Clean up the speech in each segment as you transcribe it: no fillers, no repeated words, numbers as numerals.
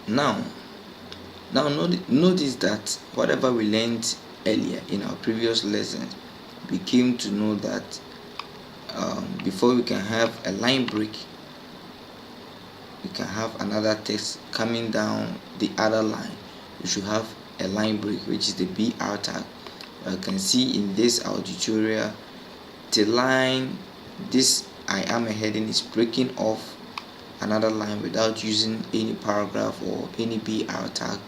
Now, notice that whatever we learned earlier in our previous lessons, we came to know that before we can have a line break, we can have another text coming down the other line. We should have a line break, which is the BR tag. You can see in this our tutorial, the line, this I am a heading, is breaking off another line without using any paragraph or any BR tag.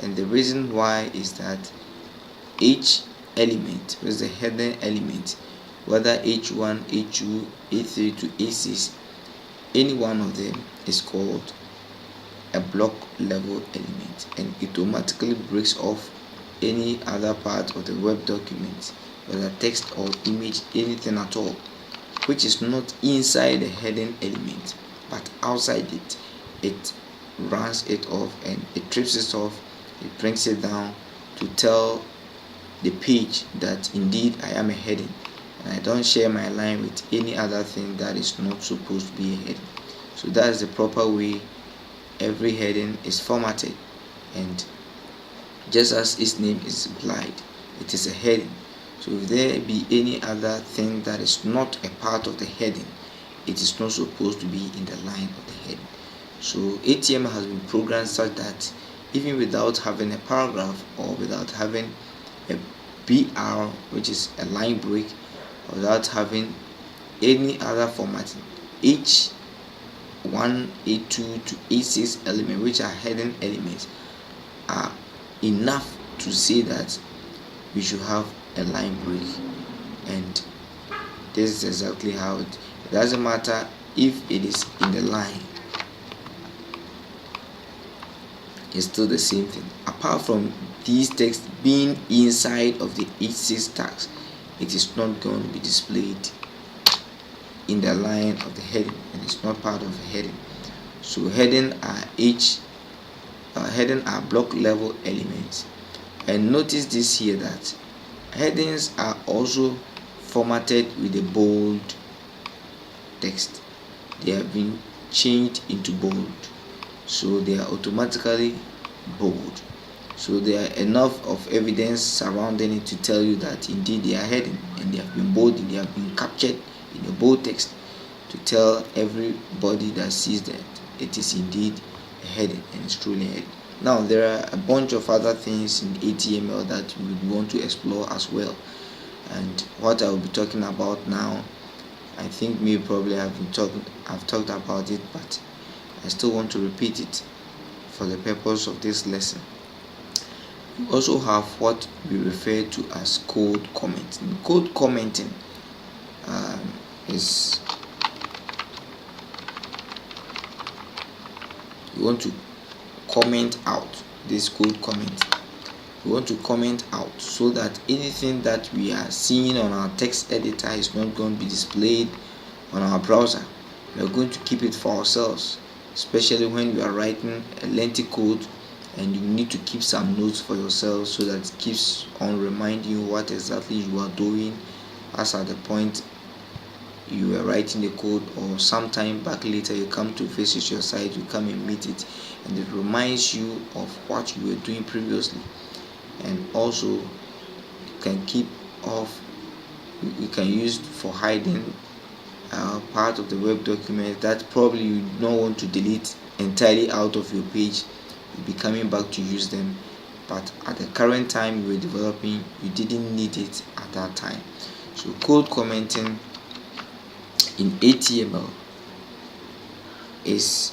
And the reason why is that each element, which is the heading element, whether H1, H2, A3 to A6, any one of them is called a block level element, and it automatically breaks off any other part of the web document, whether text or image, anything at all, which is not inside the heading element but outside it. It runs it off and it trips it off. It brings it down to tell the page that indeed I am a heading, and I don't share my line with any other thing that is not supposed to be a heading. So that is the proper way every heading is formatted, and just as its name is implied, it is a heading. So if there be any other thing that is not a part of the heading, it is not supposed to be in the line of the heading. So HTML has been programmed such that even without having a paragraph or without having a BR, which is a line break, or without having any other formatting, each 1, A2 to A6 element, which are heading elements, are enough to say that we should have a line break. And this is exactly how it doesn't matter if it is in the line, it's still the same thing. Apart from these texts being inside of the H6 tags, it is not going to be displayed in the line of the heading, and it's not part of the heading. So heading are block level elements. And notice this here, that headings are also formatted with a bold text. They have been changed into bold, so they are automatically bold. So there are enough of evidence surrounding it to tell you that indeed they are heading, and they have been bolded, they have been captured in a bold text to tell everybody that sees that it is indeed a heading, and it's truly a heading. Now there are a bunch of other things in HTML that we would want to explore as well, and what I will be talking about now, I think probably I've talked about it, but I still want to repeat it for the purpose of this lesson. We also have what we refer to as code commenting. Code commenting is, you want to comment out this code comment. We want to comment out so that anything that we are seeing on our text editor is not going to be displayed on our browser. We are going to keep it for ourselves, especially when you are writing a lengthy code and you need to keep some notes for yourself, so that it keeps on reminding you what exactly you are doing as at the point you were writing the code, or sometime back later you come to visit your site, you come and meet it, and it reminds you of what you were doing previously. And also you can keep off, you can use for hiding part of the web document that probably you don't want to delete entirely out of your page. You'll be coming back to use them, but at the current time you were developing, you didn't need it at that time. So code commenting in HTML is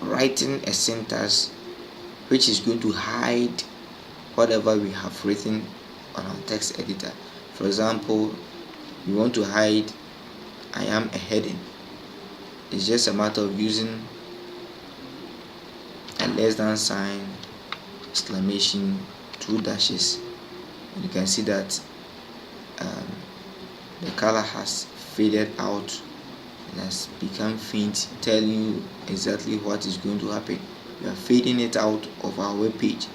writing a syntax which is going to hide whatever we have written on our text editor. For example, we want to hide I am a heading. It's just a matter of using a less than sign, exclamation, 2 dashes, and you can see that the color has faded out and has become faint, telling you exactly what is going to happen. We are fading it out of our web page.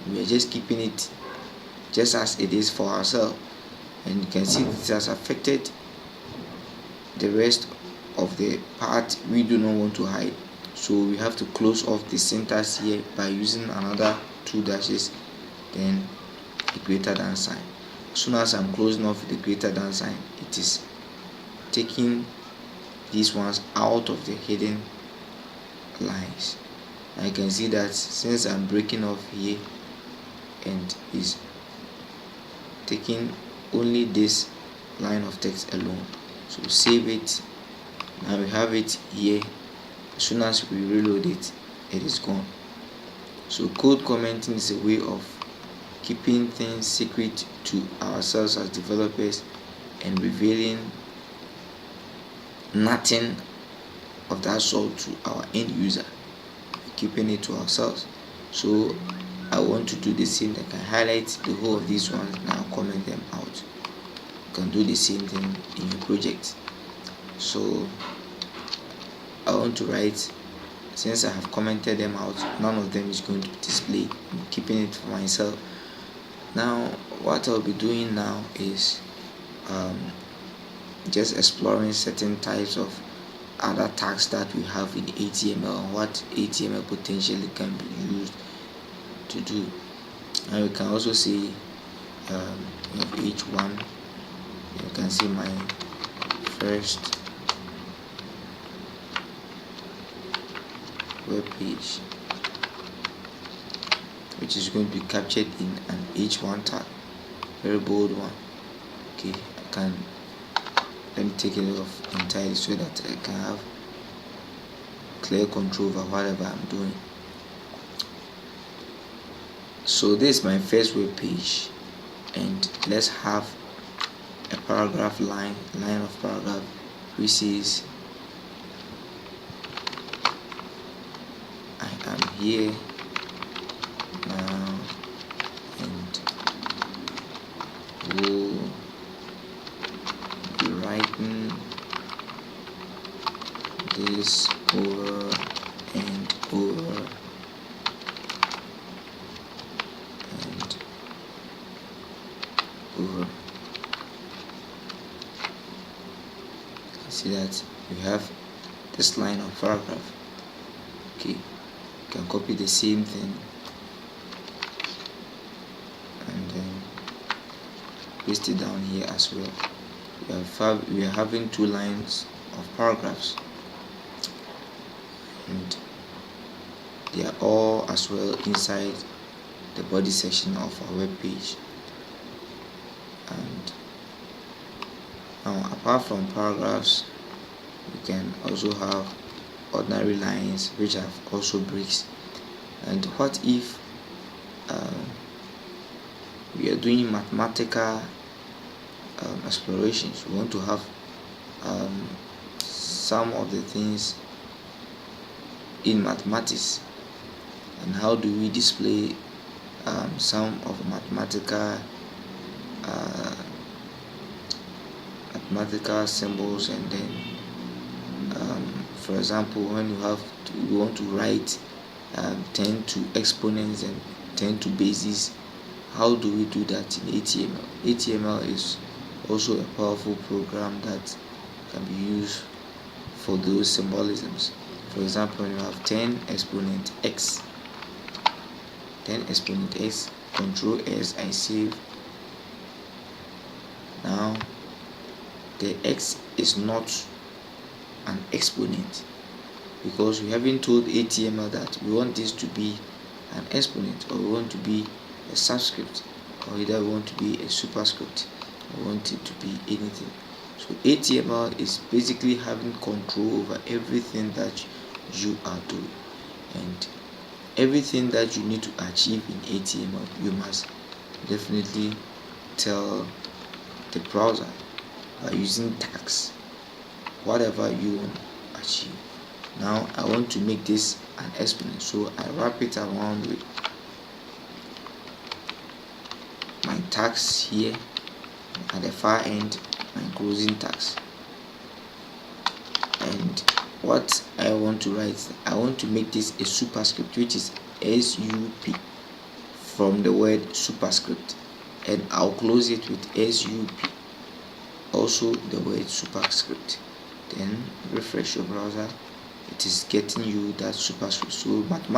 We are just keeping it just as it is for ourselves, and you can see it has affected the rest of the part we do not want to hide. So we have to close off the syntax here by using another two dashes, then a greater than sign. As soon as I'm closing off the greater than sign, it is taking these ones out of the hidden lines. I can see that since I'm breaking off here and is taking only this line of text alone. So save it. Now we have it here. As soon as we reload it, it is gone. So code commenting is a way of keeping things secret to ourselves as developers and revealing nothing of that sort to our end user, keeping it to ourselves. So I want to do the same. I can highlight the whole of these ones, now comment them out. You can do the same thing in your project. So I want to write, since I have commented them out, none of them is going to be displayed. I'm keeping it for myself. Now what I'll be doing now is just exploring certain types of other tags that we have in HTML and what HTML potentially can be used to do. And you can also see of each one. You can see my first web page, which is going to be captured in an H1 tag, very bold one. Okay, let me take it off entirely so that I can have clear control over whatever I'm doing. So this is my first web page, and let's have a paragraph line of paragraph which says I am here now and will be writing this over and over and over. See that we have this line of paragraph. Okay, you can copy the same thing and then paste it down here as well. We are having two lines of paragraphs, and they are all as well inside the body section of our web page. And now, apart from paragraphs, we can also have ordinary lines which have also breaks. And what if we are doing mathematical explorations? We want to have some of the things in mathematics, and how do we display some of mathematical symbols? And then for example, when you want to write 10 to exponents and 10 to bases, how do we do that in HTML? HTML is also a powerful program that can be used for those symbolisms. For example, when you have 10 exponent x, 10 exponent x, Control S, I save. Now the x is not an exponent because we haven't told HTML that we want this to be an exponent, or we want to be a subscript, or either we want to be a superscript, or we want it to be anything. So HTML is basically having control over everything that you are doing, and everything that you need to achieve in HTML, you must definitely tell the browser by using tags whatever you want to achieve. Now I want to make this an exponent, so I wrap it around with my tags here, at the far end my closing tags. And what I want to write, I want to make this a superscript, which is SUP, from the word superscript, and I'll close it with SUP, also the word superscript. Then refresh your browser it is getting you that super score. So mathematics